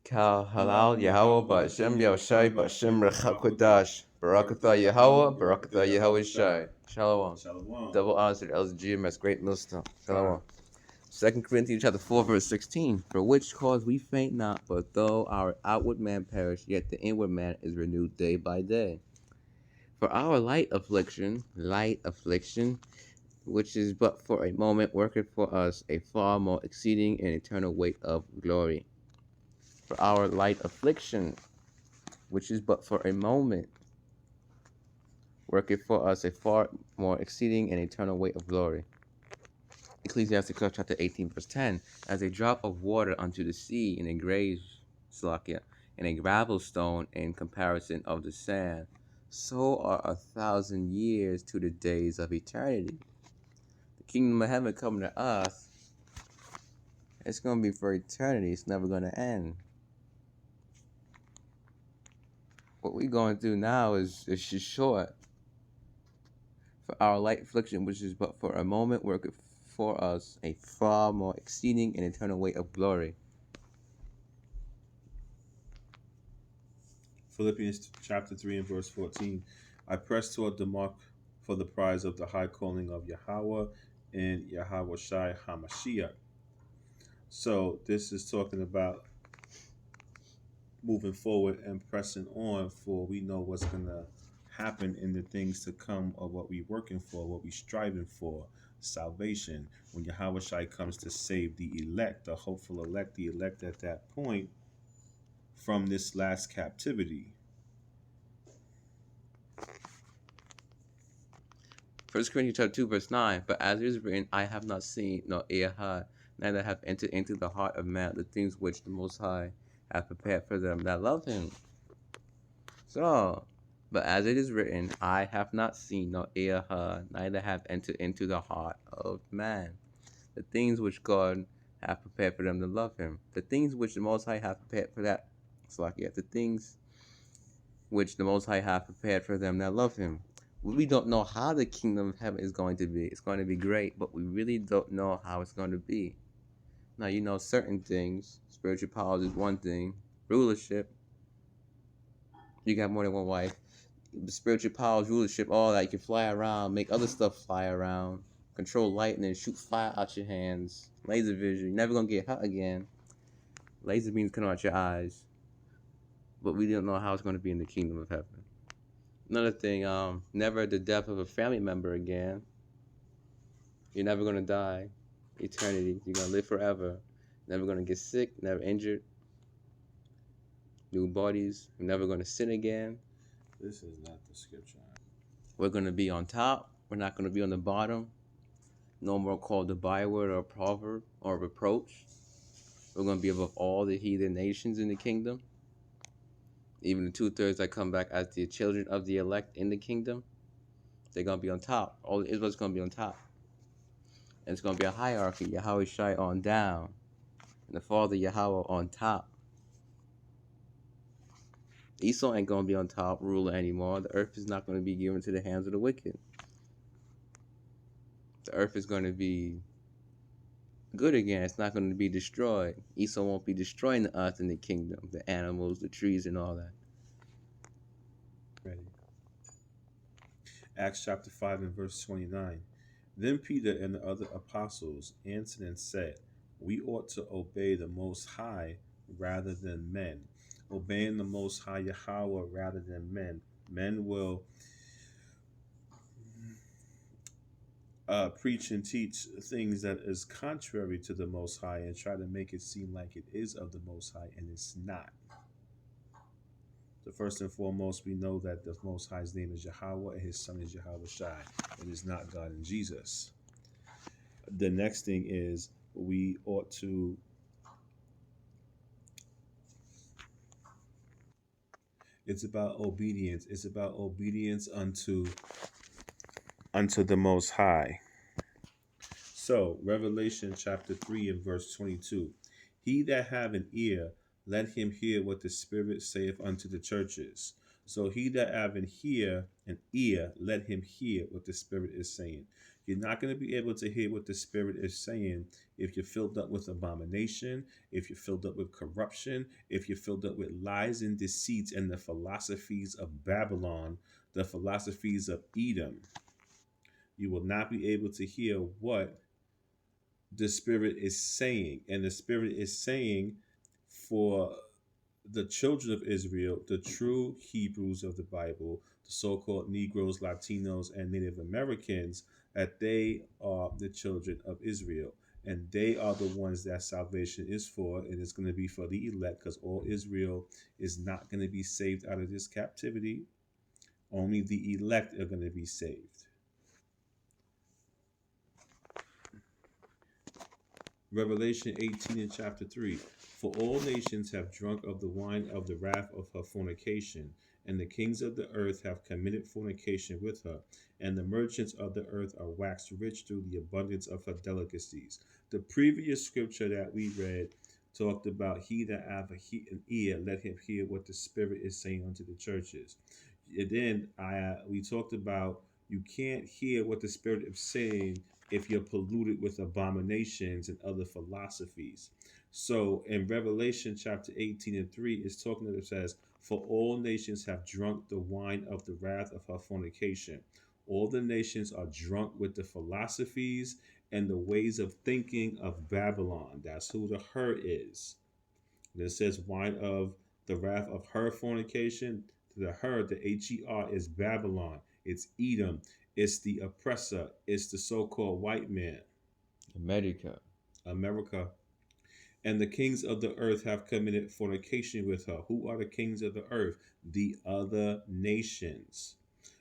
Kal Halal Yahweh Ba'Shem Yahushai Ba'Shem Rechakodash Barakatha Yahweh Barakatha Yahweh Shai. Shalom. Shalom. Double honors to the elders of GMS, great millstone. Shalom. 2 Corinthians chapter 4, verse 16. For which cause we faint not, but though our outward man perish, yet the inward man is renewed day by day. For our light affliction, which is but for a moment, worketh for us a far more exceeding and eternal weight of glory. For our light affliction, which is but for a moment, worketh for us a far more exceeding and eternal weight of glory. Ecclesiastes chapter 18, verse 10. As a drop of water unto the sea and and a gravel stone in comparison of the sand, so are 1,000 years to the days of eternity. The kingdom of heaven coming to us, it's going to be for eternity. It's never going to end. What we're going through now is just short. For our light affliction, which is but for a moment, worketh for us a far more exceeding and eternal weight of glory. Philippians chapter 3 and verse 14. I press toward the mark for the prize of the high calling of Yahweh and Yahweh Shai HaMashiach. So this is talking about moving forward and pressing on, for we know what's going to happen in the things to come of what we're working for, what we're striving for, salvation. When Yahweh Shai comes to save the elect, the hopeful elect, the elect at that point from this last captivity. 1 Corinthians chapter 2, verse 9. But as it is written, I have not seen, nor ear heard, neither have entered into the heart of man the things which the Most High hath prepared for them that love him. So, but as it is written, I have not seen, nor ear heard, neither have entered into the heart of man the things which God hath prepared for them that love him. The things which the Most High hath prepared for that. The things which the Most High hath prepared for them that love him. We don't know how the kingdom of heaven is going to be. It's going to be great, but we really don't know how it's going to be. Now, you know certain things. Spiritual powers is one thing. Rulership. You got more than one wife. The spiritual powers, rulership, all that. You can fly around, make other stuff fly around, control lightning, shoot fire out your hands, laser vision. You're never going to get hurt again. Laser beams come out your eyes. But we don't know how it's going to be in the kingdom of heaven. Another thing, never the death of a family member again. You're never going to die. Eternity. You're going to live forever. Never going to get sick, never injured. New bodies. You're never going to sin again. This is not the scripture. We're going to be on top. We're not going to be on the bottom. No more called the byword or proverb or reproach. We're going to be above all the heathen nations in the kingdom. Even the 2/3 that come back as the children of the elect in the kingdom, they're going to be on top. All Israel's going to be on top. And it's going to be a hierarchy. Yahweh Shai on down. And the Father Yahweh on top. Esau ain't going to be on top ruler anymore. The earth is not going to be given to the hands of the wicked. The earth is going to be good again. It's not going to be destroyed. Esau won't be destroying the earth and the kingdom, the animals, the trees, and all that. Ready. Acts chapter 5 and verse 29. Then Peter and the other apostles answered and said, we ought to obey the Most High rather than men. Obeying the Most High Yahweh rather than men. Men will preach and teach things that is contrary to the Most High and try to make it seem like it is of the Most High, and it's not. So first and foremost, we know that the Most High's name is Yahweh and his son is Yahweh Shai. It is not God and Jesus. The next thing is we ought to it's about obedience. It's about obedience unto the Most High. So Revelation chapter 3 and verse 22. He that have an ear, let him hear what the Spirit saith unto the churches. So he that have an ear, let him hear what the Spirit is saying. You're not going to be able to hear what the Spirit is saying if you're filled up with abomination, if you're filled up with corruption, if you're filled up with lies and deceits and the philosophies of Babylon, the philosophies of Edom. You will not be able to hear what the Spirit is saying. And the Spirit is saying for the children of Israel, the true Hebrews of the Bible, the so called Negroes, Latinos, and Native Americans, that they are the children of Israel. And they are the ones that salvation is for, and it's going to be for the elect, because all Israel is not going to be saved out of this captivity. Only the elect are going to be saved. Revelation 18 and chapter 3. For all nations have drunk of the wine of the wrath of her fornication, and the kings of the earth have committed fornication with her, and the merchants of the earth are waxed rich through the abundance of her delicacies. The previous scripture that we read talked about he that hath an ear, let him hear what the Spirit is saying unto the churches. And then we talked about you can't hear what the Spirit is saying if you're polluted with abominations and other philosophies. So in Revelation chapter 18 and 3, it's talking that it says, for all nations have drunk the wine of the wrath of her fornication. All the nations are drunk with the philosophies and the ways of thinking of Babylon. That's who the her is. And it says wine of the wrath of her fornication. The her, the her, is Babylon. It's Edom. It's the oppressor. It's the so-called white man. America. And the kings of the earth have committed fornication with her. Who are the kings of the earth? The other nations.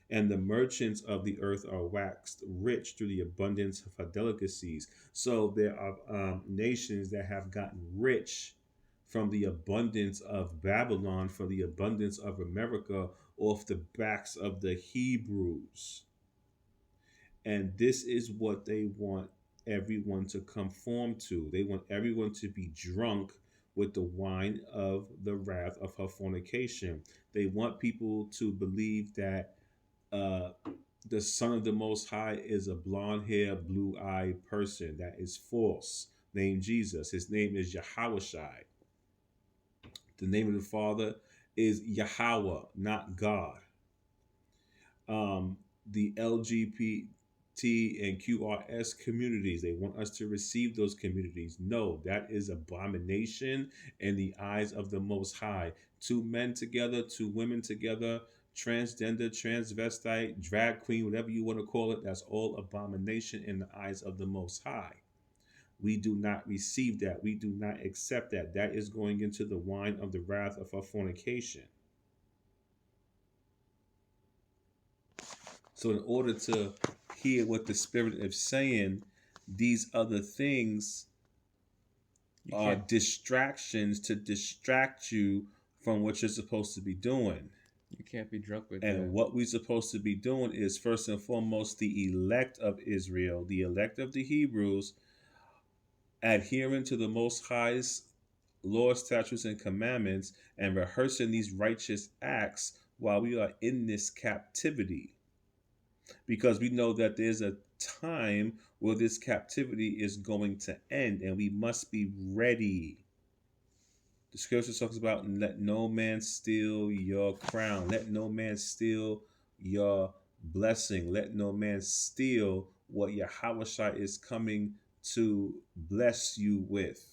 And the merchants of the earth are waxed rich through the abundance of her delicacies. So there are nations that have gotten rich from the abundance of Babylon, for the abundance of America, off the backs of the Hebrews. And this is what they want everyone to conform to. They want everyone to be drunk with the wine of the wrath of her fornication. They want people to believe that the Son of the Most High is a blonde-haired, blue-eyed person. That is false. Named Jesus. His name is Yahushai. The name of the Father is Yahweh, not God. The LGBT and QRS communities, they want us to receive those communities. No, that is abomination in the eyes of the Most High. Two men together, two women together, transgender, transvestite, drag queen, whatever you want to call it, that's all abomination in the eyes of the Most High. We do not receive that. We do not accept that. That is going into the wine of the wrath of our fornication. So in order to hear what the Spirit is saying, these other things are distractions to distract you from what you're supposed to be doing. You can't be drunk with And that. what we're supposed to be doing is, first and foremost, the elect of Israel, the elect of the Hebrews, adhering to the Most High's laws, statutes, and commandments, and rehearsing these righteous acts while we are in this captivity. Because we know that there's a time where this captivity is going to end, and we must be ready. The scripture talks about, let no man steal your crown. Let no man steal your blessing. Let no man steal what Yahushua is coming to bless you with.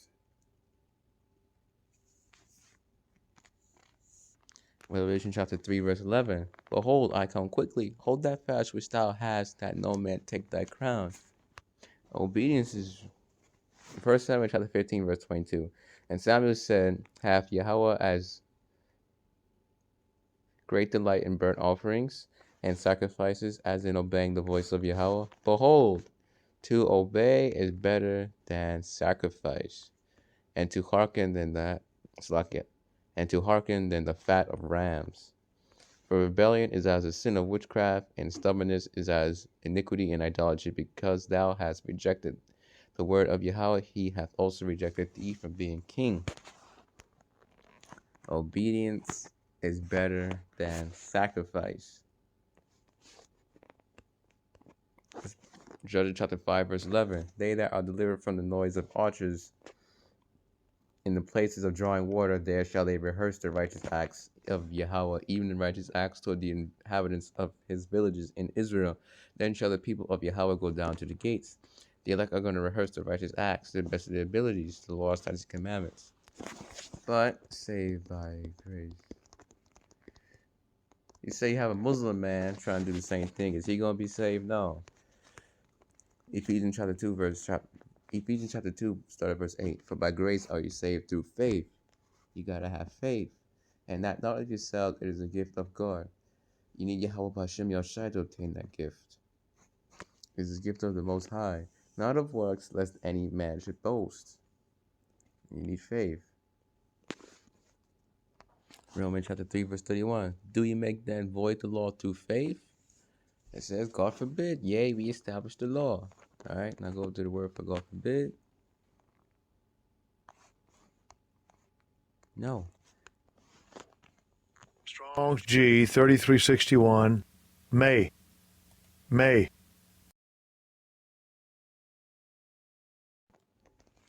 Revelation chapter 3, verse 11. Behold, I come quickly. Hold that fast which thou hast, that no man take thy crown. Obedience is 1 Samuel chapter 15, verse 22. And Samuel said, hath Yahweh as great delight in burnt offerings and sacrifices as in obeying the voice of Yahweh? Behold, to obey is better than sacrifice, and to hearken than that, and to hearken than the fat of rams. For rebellion is as the sin of witchcraft, and stubbornness is as iniquity and idolatry. Because thou hast rejected the word of Yahweh, he hath also rejected thee from being king. Obedience is better than sacrifice. Judges chapter 5, verse 11. They that are delivered from the noise of archers in the places of drawing water, there shall they rehearse the righteous acts of Yahweh, even the righteous acts toward the inhabitants of his villages in Israel. Then shall the people of Yahweh go down to the gates. The elect are going to rehearse the righteous acts to the best of their abilities, the law, statutes, and commandments. But saved by grace. You say you have a Muslim man trying to do the same thing. Is he going to be saved? No. Ephesians chapter 2, start at verse 8. For by grace are you saved through faith. You got to have faith. And that not of yourself, it is a gift of God. You need Yahweh B'Hashem Yahushai to obtain that gift. It is a gift of the Most High, not of works, lest any man should boast. You need faith. Romans chapter 3, verse 31. Do you make then void the law through faith? It says, God forbid. Yea, we establish the law. All right, now go to the word for God forbid. No. Strong's G 3361. May.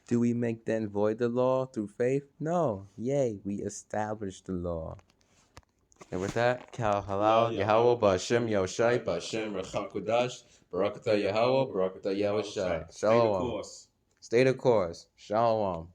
Do we make then void the law through faith? No. Yea, we establish the law. And with that, Kal Halal, Yahweh, B'Hashem, Yahushai, B'Hashem, Racham Kodash, Barakatah Yahweh, Barakatah Yahushai. Shalom. Stay the course. Stay the course. Shalom.